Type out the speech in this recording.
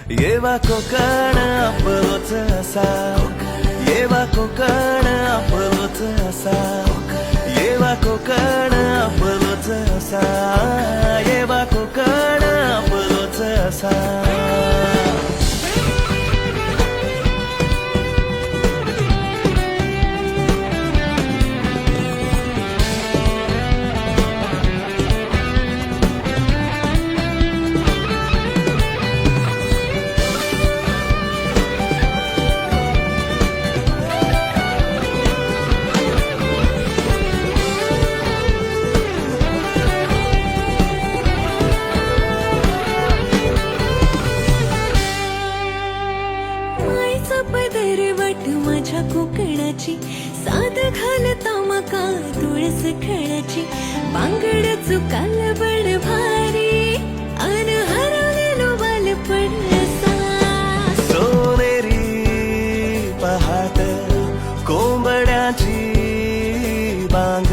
येवा कोकण आपलोच असा, येवा कोकण आपलोच असा, येवा कोकण आपलोच असा, येवा कोकण आपलोच असा. पदरवट माझ्या कोकणाची, साध घालता मका तुळस खणाची, बांगड चुकाल बड भारी, अन हरवलेलो बालपण असा. सोनेरी पहाट कोंबड्याची बांग